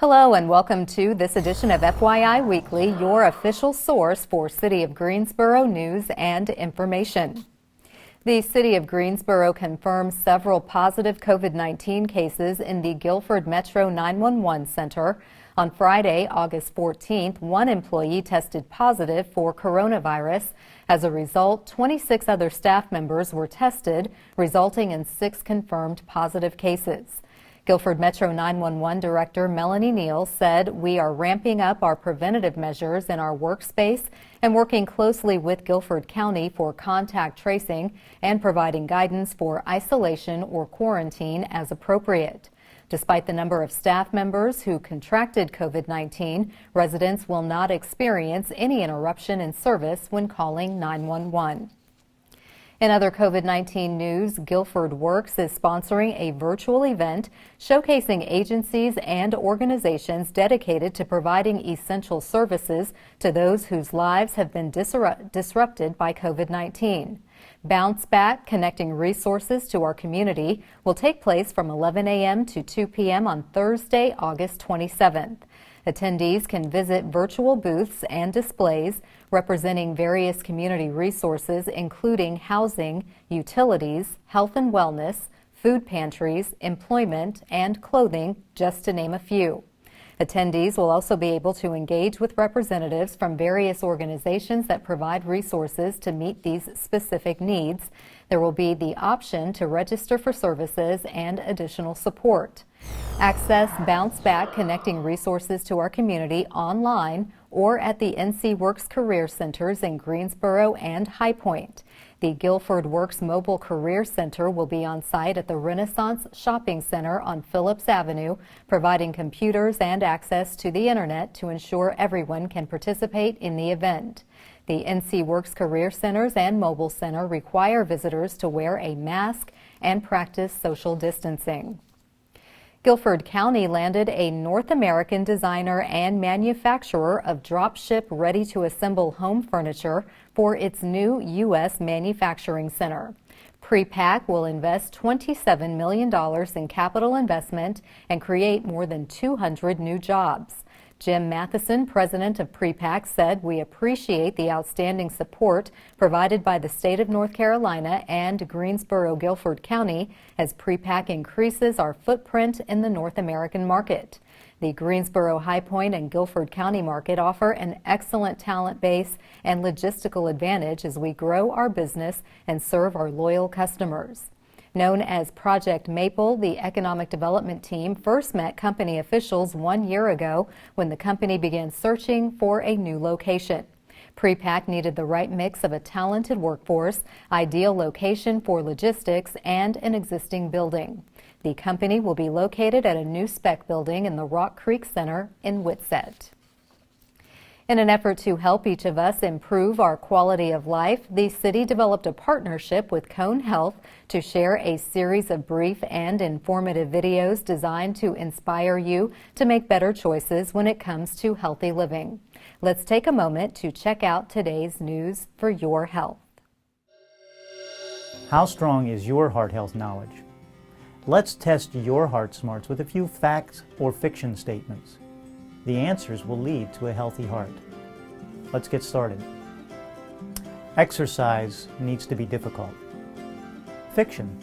Hello and welcome to this edition of FYI Weekly, your official source for City of Greensboro news and information. The City of Greensboro confirms several positive COVID-19 cases in the Guilford Metro 911 Center. On Friday, August 14th, one employee tested positive for coronavirus. As a result, 26 other staff members were tested, resulting in 6 confirmed positive cases. Guilford Metro 911 Director Melanie Neal said, "We are ramping up our preventative measures in our workspace and working closely with Guilford County for contact tracing and providing guidance for isolation or quarantine as appropriate." Despite the number of staff members who contracted COVID-19, residents will not experience any interruption in service when calling 911. In other COVID-19 news, Guilford Works is sponsoring a virtual event showcasing agencies and organizations dedicated to providing essential services to those whose lives have been disrupted by COVID-19. Bounce Back, connecting resources to our community, will take place from 11 a.m. to 2 p.m. on Thursday, August 27th. Attendees can visit virtual booths and displays representing various community resources, including housing, utilities, health and wellness, food pantries, employment, and clothing, just to name a few. Attendees will also be able to engage with representatives from various organizations that provide resources to meet these specific needs. There will be the option to register for services and additional support. Access Bounce Back, connecting resources to our community online or at the NC Works Career Centers in Greensboro and High Point. The Guilford Works Mobile Career Center will be on site at the Renaissance Shopping Center on Phillips Avenue, providing computers and access to the internet to ensure everyone can participate in the event. The NC Works Career Centers and Mobile Center require visitors to wear a mask and practice social distancing. Guilford County landed a North American designer and manufacturer of drop-ship ready-to-assemble home furniture for its new U.S. manufacturing center. Pre-Pack will invest $27 million in capital investment and create more than 200 new jobs. Jim Matheson, president of Pre-Pack, said, "We appreciate the outstanding support provided by the state of North Carolina and Greensboro-Guilford County as Pre-Pack increases our footprint in the North American market." The Greensboro, High Point, and Guilford County market offer an excellent talent base and logistical advantage as we grow our business and serve our loyal customers. Known as Project Maple, the economic development team first met company officials 1 year ago when the company began searching for a new location. Pre-Pack needed the right mix of a talented workforce, ideal location for logistics, and an existing building. The company will be located at a new spec building in the Rock Creek Center in Whitsett. In an effort to help each of us improve our quality of life, the city developed a partnership with Cone Health to share a series of brief and informative videos designed to inspire you to make better choices when it comes to healthy living. Let's take a moment to check out today's news for your health. How strong is your heart health knowledge? Let's test your heart smarts with a few facts or fiction statements. The answers will lead to a healthy heart. Let's get started. Exercise needs to be difficult. Fiction.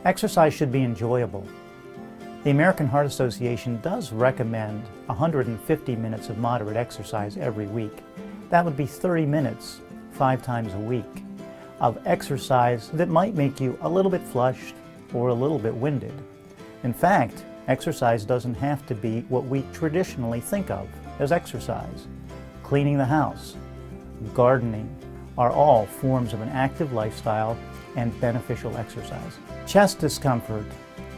Exercise should be enjoyable. The American Heart Association does recommend 150 minutes of moderate exercise every week. That would be 30 minutes 5 times a week of exercise that might make you a little bit flushed or a little bit winded. In fact, exercise doesn't have to be what we traditionally think of as exercise. Cleaning the house, gardening are all forms of an active lifestyle and beneficial exercise. Chest discomfort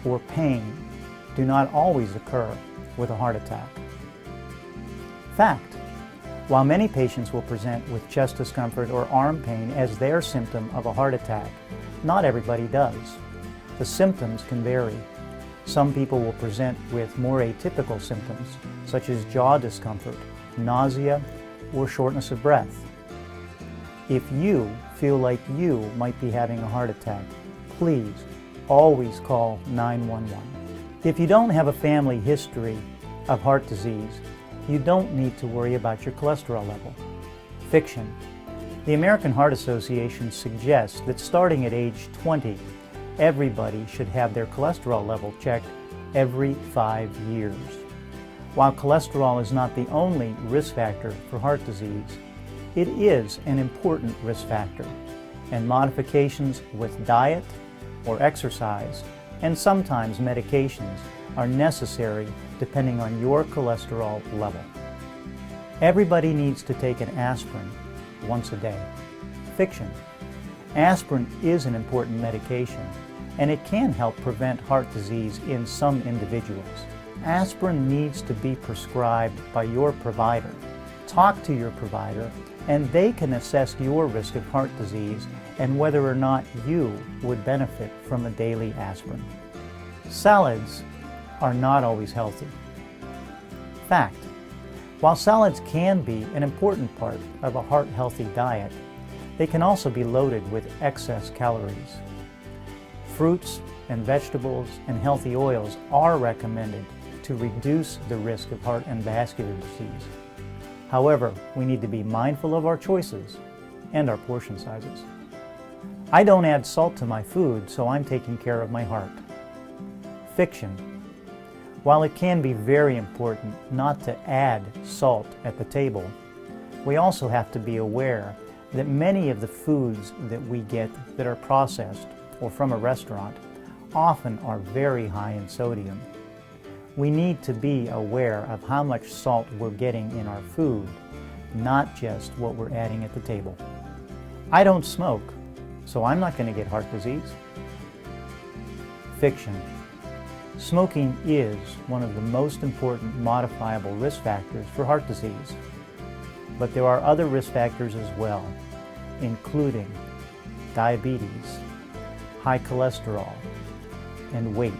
or pain do not always occur with a heart attack. Fact: while many patients will present with chest discomfort or arm pain as their symptom of a heart attack, not everybody does. The symptoms can vary. Some people will present with more atypical symptoms, such as jaw discomfort, nausea, or shortness of breath. If you feel like you might be having a heart attack, please always call 911. If you don't have a family history of heart disease, you don't need to worry about your cholesterol level. Fiction. The American Heart Association suggests that starting at age 20, everybody should have their cholesterol level checked every 5 years. While cholesterol is not the only risk factor for heart disease, it is an important risk factor, and modifications with diet or exercise and sometimes medications are necessary depending on your cholesterol level. Everybody needs to take an aspirin once a day. Fiction. Aspirin is an important medication, and it can help prevent heart disease in some individuals. Aspirin needs to be prescribed by your provider. Talk to your provider, and they can assess your risk of heart disease and whether or not you would benefit from a daily aspirin. Salads are not always healthy. Fact. While salads can be an important part of a heart-healthy diet, they can also be loaded with excess calories. Fruits and vegetables and healthy oils are recommended to reduce the risk of heart and vascular disease. However, we need to be mindful of our choices and our portion sizes. I don't add salt to my food, so I'm taking care of my heart. Fiction. While it can be very important not to add salt at the table, we also have to be aware that many of the foods that we get that are processed or from a restaurant often are very high in sodium. We need to be aware of how much salt we're getting in our food, not just what we're adding at the table. I don't smoke, so I'm not going to get heart disease. Fiction. Smoking is one of the most important modifiable risk factors for heart disease. But there are other risk factors as well, including diabetes, high cholesterol, and weight.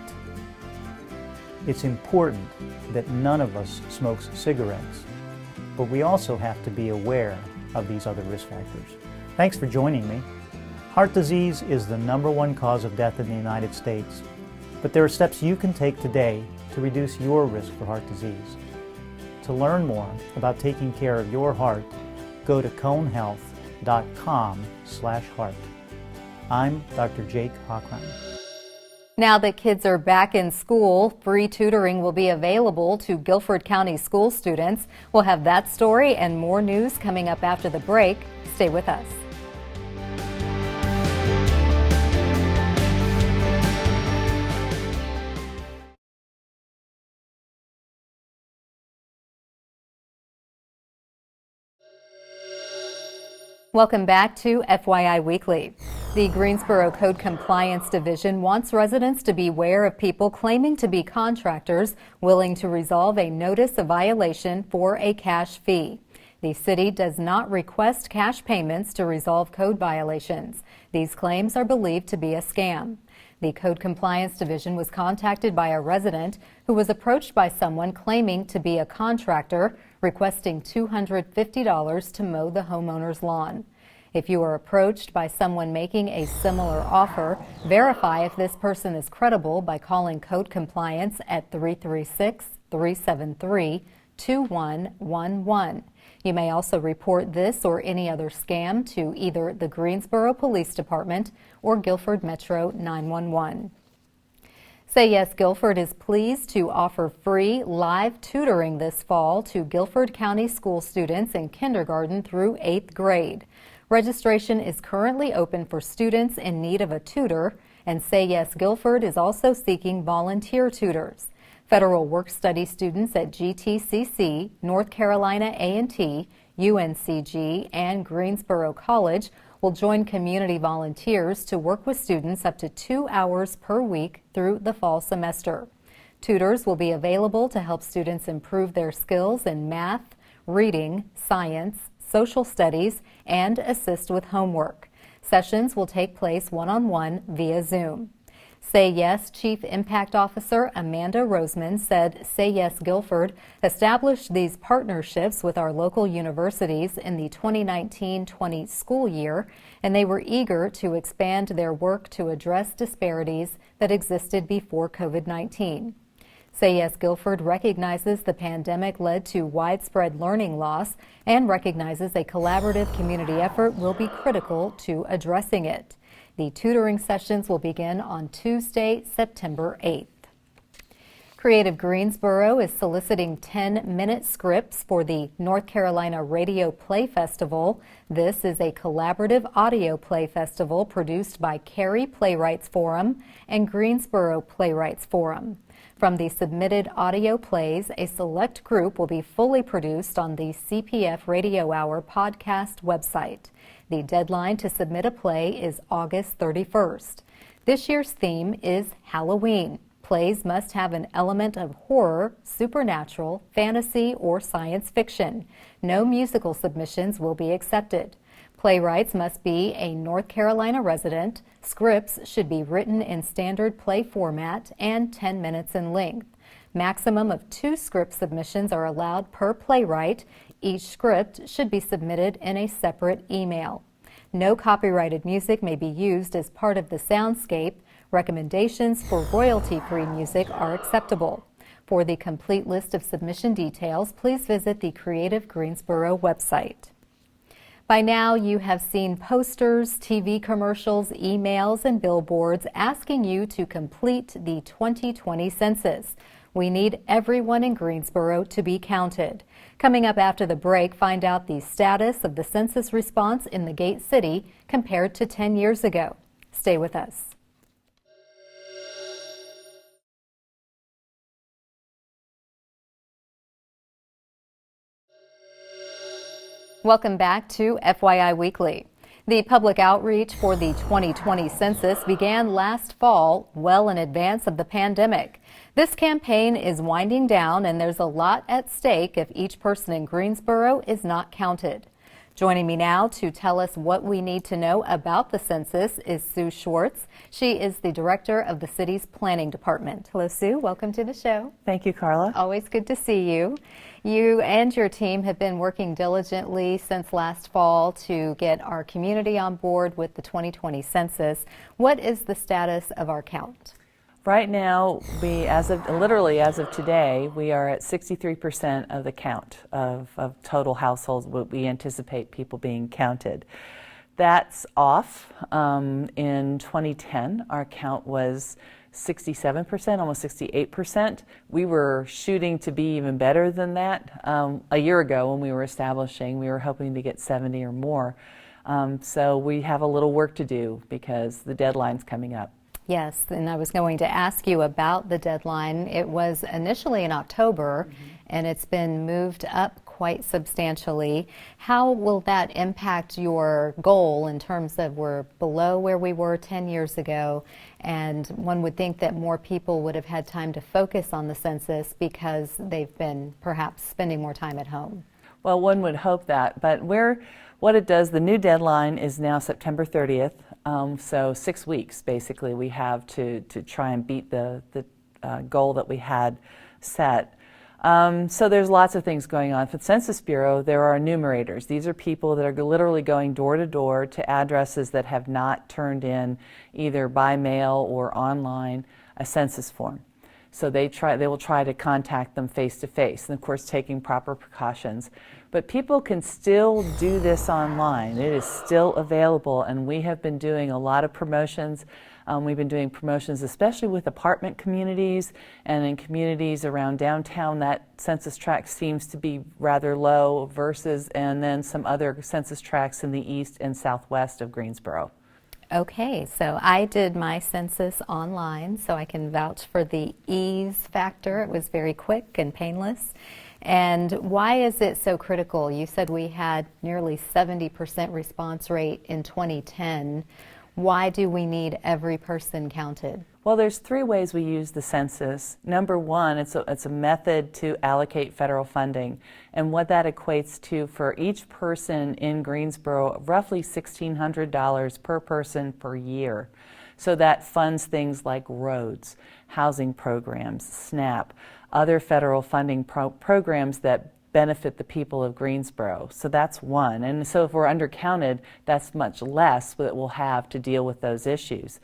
It's important that none of us smokes cigarettes, but we also have to be aware of these other risk factors. Thanks for joining me. Heart disease is the #1 cause of death in the United States, but there are steps you can take today to reduce your risk for heart disease. To learn more about taking care of your heart, go to conehealth.com/heart. I'm Dr. Jake Hochrein. Now that kids are back in school, free tutoring will be available to Guilford County school students. We'll have that story and more news coming up after the break. Stay with us. Welcome back to FYI Weekly. The Greensboro Code Compliance Division wants residents to beware of people claiming to be contractors willing to resolve a notice of violation for a cash fee. The city does not request cash payments to resolve code violations. These claims are believed to be a scam. The Code Compliance Division was contacted by a resident who was approached by someone claiming to be a contractor, requesting $250 to mow the homeowner's lawn. If you are approached by someone making a similar offer, verify if this person is credible by calling Code Compliance at 336-373-2111. You may also report this or any other scam to either the Greensboro Police Department or Guilford Metro 911. Say Yes Guilford is pleased to offer free live tutoring this fall to Guilford County school students in kindergarten through 8th grade. Registration is currently open for students in need of a tutor, and Say Yes Guilford is also seeking volunteer tutors. Federal work-study students at GTCC, North Carolina A&T, UNCG, and Greensboro College will join community volunteers to work with students up to 2 hours per week through the fall semester. Tutors will be available to help students improve their skills in math, reading, science, social studies, and assist with homework. Sessions will take place one-on-one via Zoom. Say Yes Chief Impact Officer Amanda Roseman said Say Yes Guilford established these partnerships with our local universities in the 2019-20 school year, and they were eager to expand their work to address disparities that existed before COVID-19. Say Yes Guilford recognizes the pandemic led to widespread learning loss and recognizes a collaborative community effort will be critical to addressing it. The tutoring sessions will begin on Tuesday, September 8th. Creative Greensboro is soliciting 10-minute scripts for the North Carolina Radio Play Festival. This is a collaborative audio play festival produced by Cary Playwrights Forum and Greensboro Playwrights Forum. From the submitted audio plays, a select group will be fully produced on the CPF Radio Hour podcast website. The deadline to submit a play is August 31st. This year's theme is Halloween. Plays must have an element of horror, supernatural, fantasy, or science fiction. No musical submissions will be accepted. Playwrights must be a North Carolina resident. Scripts should be written in standard play format and 10 minutes in length. Maximum of 2 script submissions are allowed per playwright. Each script should be submitted in a separate email. No copyrighted music may be used as part of the soundscape. Recommendations for royalty-free music are acceptable. For the complete list of submission details, please visit the Creative Greensboro website. By now, you have seen posters, TV commercials, emails, and billboards asking you to complete the 2020 census. We need everyone in Greensboro to be counted. Coming up after the break, find out the status of the census response in the Gate City compared to 10 years ago. Stay with us. Welcome back to FYI Weekly. The public outreach for the 2020 census began last fall, well in advance of the pandemic. This campaign is winding down, and there's a lot at stake if each person in Greensboro is not counted. Joining me now to tell us what we need to know about the census is Sue Schwartz. She is the director of the city's planning department. Hello, Sue. Welcome to the show. Thank you, Carla. Always good to see you. You and your team have been working diligently since last fall to get our community on board with the 2020 census. What is the status of our count? Right now, as of today, we are at 63% of the count of total households. We anticipate people being counted. That's off. In 2010, our count was 67%, almost 68%. We were shooting to be even better than that. A year ago when we were establishing, we were hoping to get 70 or more. So we have a little work to do because the deadline's coming up. Yes, and I was going to ask you about the deadline. It was initially in October, and it's been moved up quite substantially. How will that impact your goal in terms of we're below where we were 10 years ago, and one would think that more people would have had time to focus on the census because they've been perhaps spending more time at home? Well, one would hope that, but what it does, the new deadline is now September 30th. So 6 weeks, basically, we have to try and beat the goal that we had set. So there's lots of things going on. For the Census Bureau, there are enumerators. These are people that are literally going door to door to addresses that have not turned in, either by mail or online, a census form. So they will try to contact them face to face, and of course taking proper precautions. But people can still do this online. It is still available, and we have been doing a lot of promotions. We've been doing promotions especially with apartment communities and in communities around downtown. That census tract seems to be rather low and then some other census tracts in the east and southwest of Greensboro. Okay, so I did my census online, so I can vouch for the ease factor. It was very quick and painless. And why is it so critical? You said we had nearly 70% response rate in 2010. Why do we need every person counted? Well, there's 3 ways we use the census. Number one, it's a method to allocate federal funding. And what that equates to for each person in Greensboro, roughly $1,600 per person per year. So that funds things like roads, housing programs, SNAP, other federal funding programs that benefit the people of Greensboro. So that's one. And so if we're undercounted, that's much less that we'll have to deal with those issues.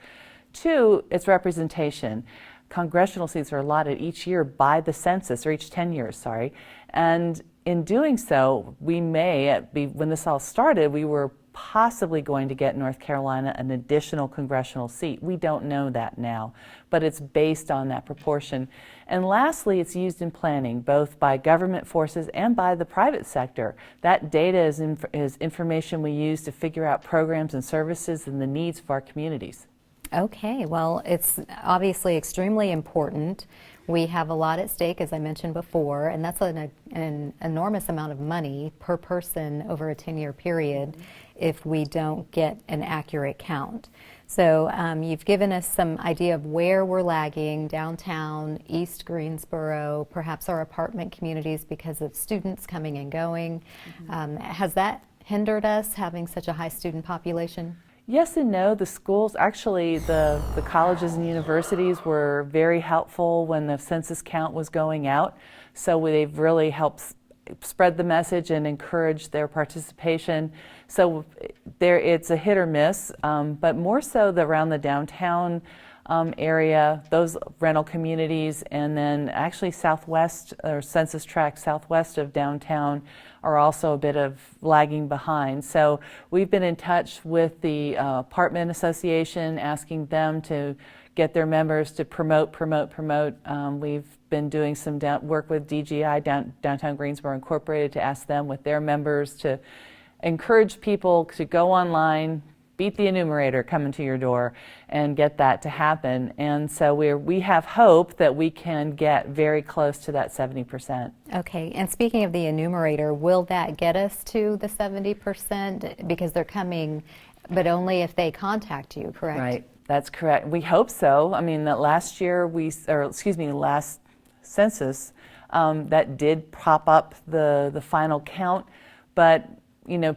2, it's representation. congressional seats are allotted each year by the census, or each 10 years, sorry. And in doing so, we may be, when this all started, we were possibly going to get North Carolina an additional congressional seat. We don't know that now, but it's based on that proportion. And lastly, it's used in planning, both by government forces and by the private sector. That data is information we use to figure out programs and services and the needs of our communities. Okay, well, it's obviously extremely important. We have a lot at stake, as I mentioned before, and that's an enormous amount of money per person over a 10-year period if we don't get an accurate count. So you've given us some idea of where we're lagging: downtown, East Greensboro, perhaps our apartment communities because of students coming and going. Has that hindered us, having such a high student population? Yes and no. The schools, actually the colleges and universities were very helpful when the census count was going out. So they've really helped spread the message and encourage their participation. So it's a hit or miss, but more so around the downtown area, those rental communities, and then actually southwest, or census tract southwest of downtown, are also a bit of lagging behind. So we've been in touch with the apartment association, asking them to get their members to promote. We've been doing some work with DGI, Downtown Greensboro Incorporated, to ask them with their members to encourage people to go online, beat the enumerator coming to your door, and get that to happen. And so we have hope that we can get very close to that 70%. Okay, and speaking of the enumerator, will that get us to the 70%? Because they're coming, but only if they contact you, correct? Right, that's correct. We hope so. I mean, that last year, last census, that did prop up the final count, but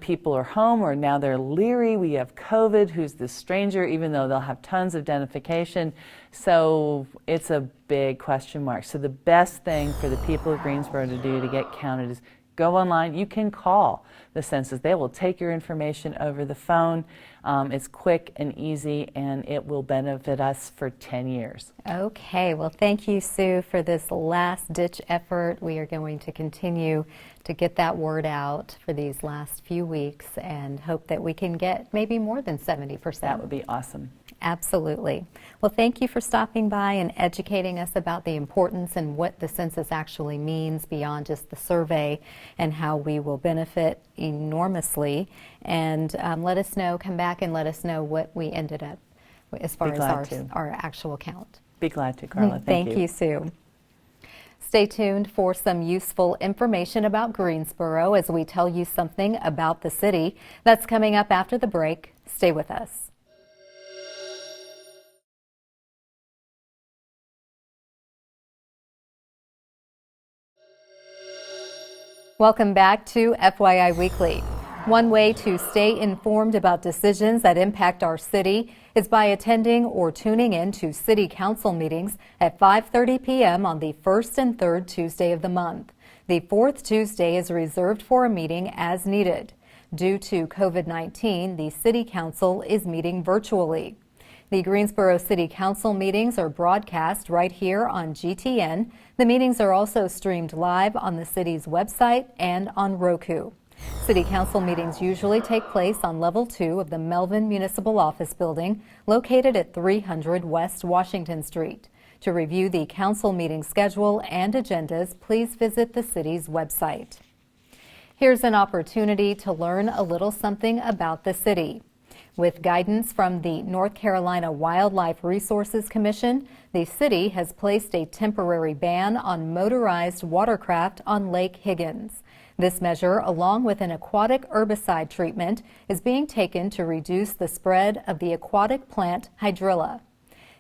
people are home, or now they're leery. We have COVID, who's this stranger, even though they'll have tons of identification. So it's a big question mark. So the best thing for the people of Greensboro to do to get counted is go online. You can call the census. They will take your information over the phone. It's quick and easy, and it will benefit us for 10 years. Okay, well, thank you, Sue, for this last-ditch effort. We are going to continue to get that word out for these last few weeks and hope that we can get maybe more than 70%. That would be awesome. Absolutely. Well, thank you for stopping by and educating us about the importance and what the census actually means beyond just the survey, and how we will benefit enormously. And let us know, come back and let us know what we ended up as far as our actual count. Be glad to, Carla. Thank you, Sue. Stay tuned for some useful information about Greensboro as we tell you something about the city. That's coming up after the break. Stay with us. Welcome back to FYI Weekly. One way to stay informed about decisions that impact our city is by attending or tuning in to City Council meetings at 5:30 p.m. on the first and third Tuesday of the month. The fourth Tuesday is reserved for a meeting as needed. Due to COVID-19, the City Council is meeting virtually. The Greensboro City Council meetings are broadcast right here on GTN. The meetings are also streamed live on the city's website and on Roku. City Council meetings usually take place on Level 2 of the Melvin Municipal Office Building, located at 300 West Washington Street. To review the council meeting schedule and agendas, please visit the city's website. Here's an opportunity to learn a little something about the city. With guidance from the North Carolina Wildlife Resources Commission, the city has placed a temporary ban on motorized watercraft on Lake Higgins. This measure, along with an aquatic herbicide treatment, is being taken to reduce the spread of the aquatic plant hydrilla.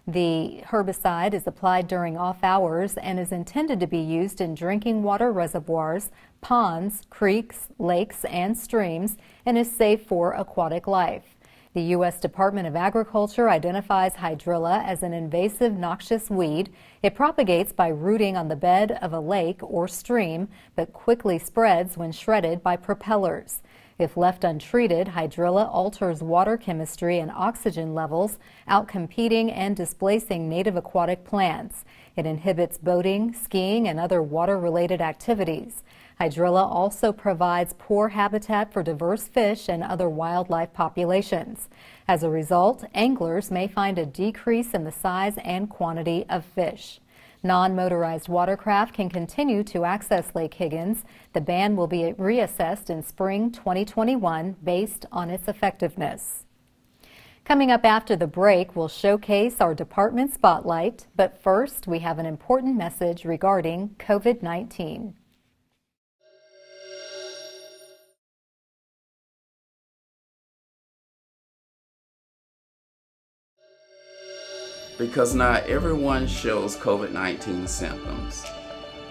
The herbicide is applied during off hours and is intended to be used in drinking water reservoirs, ponds, creeks, lakes, and streams, and is safe for aquatic life. The U.S. Department of Agriculture identifies hydrilla as an invasive noxious weed. It propagates by rooting on the bed of a lake or stream, but quickly spreads when shredded by propellers. If left untreated, hydrilla alters water chemistry and oxygen levels, outcompeting and displacing native aquatic plants. It inhibits boating, skiing, and other water-related activities. Hydrilla also provides poor habitat for diverse fish and other wildlife populations. As a result, anglers may find a decrease in the size and quantity of fish. Non-motorized watercraft can continue to access Lake Higgins. The ban will be reassessed in spring 2021 based on its effectiveness. Coming up after the break, we'll showcase our department spotlight, but first we have an important message regarding COVID-19. Because not everyone shows COVID-19 symptoms.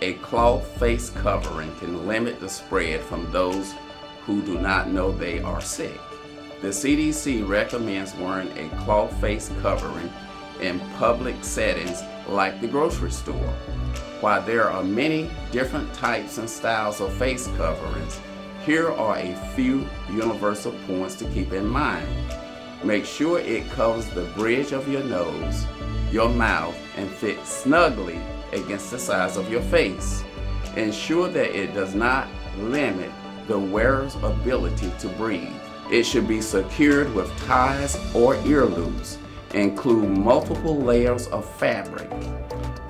A cloth face covering can limit the spread from those who do not know they are sick. The CDC recommends wearing a cloth face covering in public settings like the grocery store. While there are many different types and styles of face coverings, here are a few universal points to keep in mind. Make sure it covers the bridge of your nose, your mouth, and fits snugly against the sides of your face. Ensure that it does not limit the wearer's ability to breathe. It should be secured with ties or ear loops. Include multiple layers of fabric.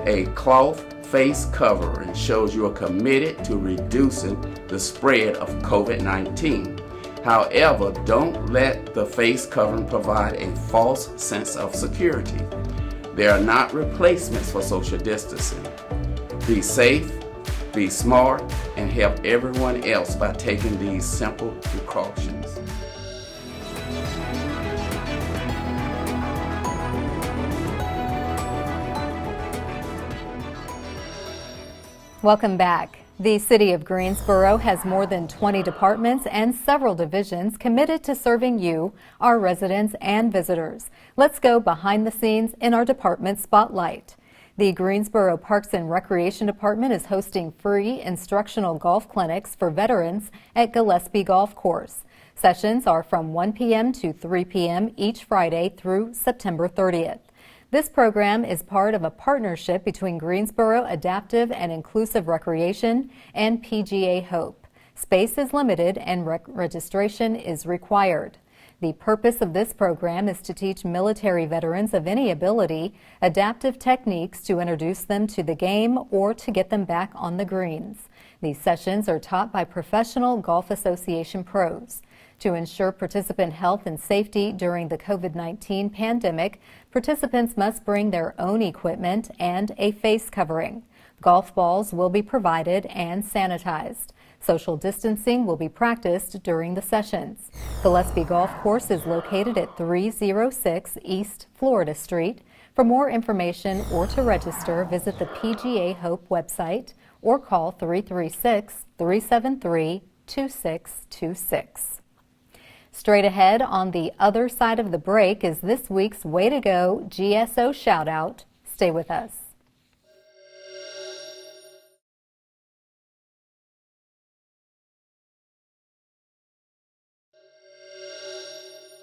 A cloth face covering shows you are committed to reducing the spread of COVID-19. However, don't let the face covering provide a false sense of security. They are not replacements for social distancing. Be safe, be smart, and help everyone else by taking these simple precautions. Welcome back. The City of Greensboro has more than 20 departments and several divisions committed to serving you, our residents and visitors. Let's go behind the scenes in our department spotlight. The Greensboro Parks and Recreation Department is hosting free instructional golf clinics for veterans at Gillespie Golf Course. Sessions are from 1 p.m. to 3 p.m. each Friday through September 30th. This program is part of a partnership between Greensboro Adaptive and Inclusive Recreation and PGA Hope. Space is limited and registration is required. The purpose of this program is to teach military veterans of any ability adaptive techniques to introduce them to the game or to get them back on the greens. These sessions are taught by professional Golf Association pros. To ensure participant health and safety during the COVID-19 pandemic, participants must bring their own equipment and a face covering. Golf balls will be provided and sanitized. Social distancing will be practiced during the sessions. Gillespie Golf Course is located at 306 East Florida Street. For more information or to register, visit the PGA Hope website or call 336-373-2626. Straight ahead on the other side of the break is this week's Way to Go GSO shout out. Stay with us.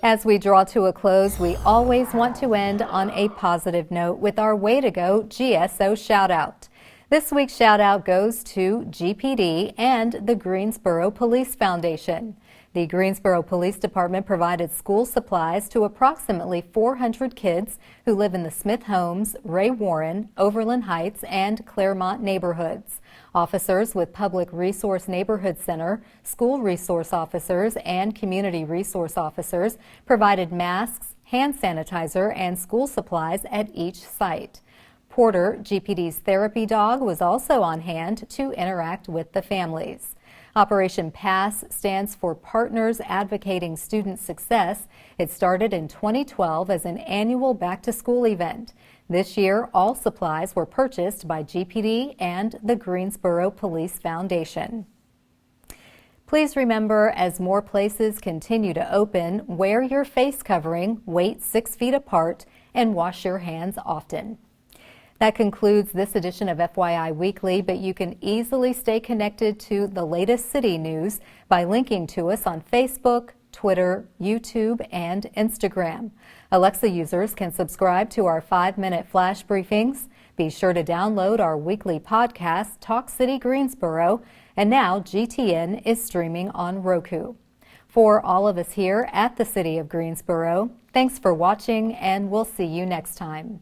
As we draw to a close, we always want to end on a positive note with our Way to Go GSO shout out. This week's shout out goes to GPD and the Greensboro Police Foundation. The Greensboro Police Department provided school supplies to approximately 400 kids who live in the Smith Homes, Ray Warren, Overland Heights, and Claremont neighborhoods. Officers with Public Resource Neighborhood Center, school resource officers, and community resource officers provided masks, hand sanitizer, and school supplies at each site. Porter, GPD's therapy dog, was also on hand to interact with the families. Operation PASS stands for Partners Advocating Student Success. It started in 2012 as an annual back-to-school event. This year, all supplies were purchased by GPD and the Greensboro Police Foundation. Please remember, as more places continue to open, wear your face covering, wait 6 feet apart, and wash your hands often. That concludes this edition of FYI Weekly, but you can easily stay connected to the latest city news by linking to us on Facebook, Twitter, YouTube, and Instagram. Alexa users can subscribe to our 5-minute flash briefings. Be sure to download our weekly podcast, Talk City Greensboro, and now GTN is streaming on Roku. For all of us here at the City of Greensboro, thanks for watching, and we'll see you next time.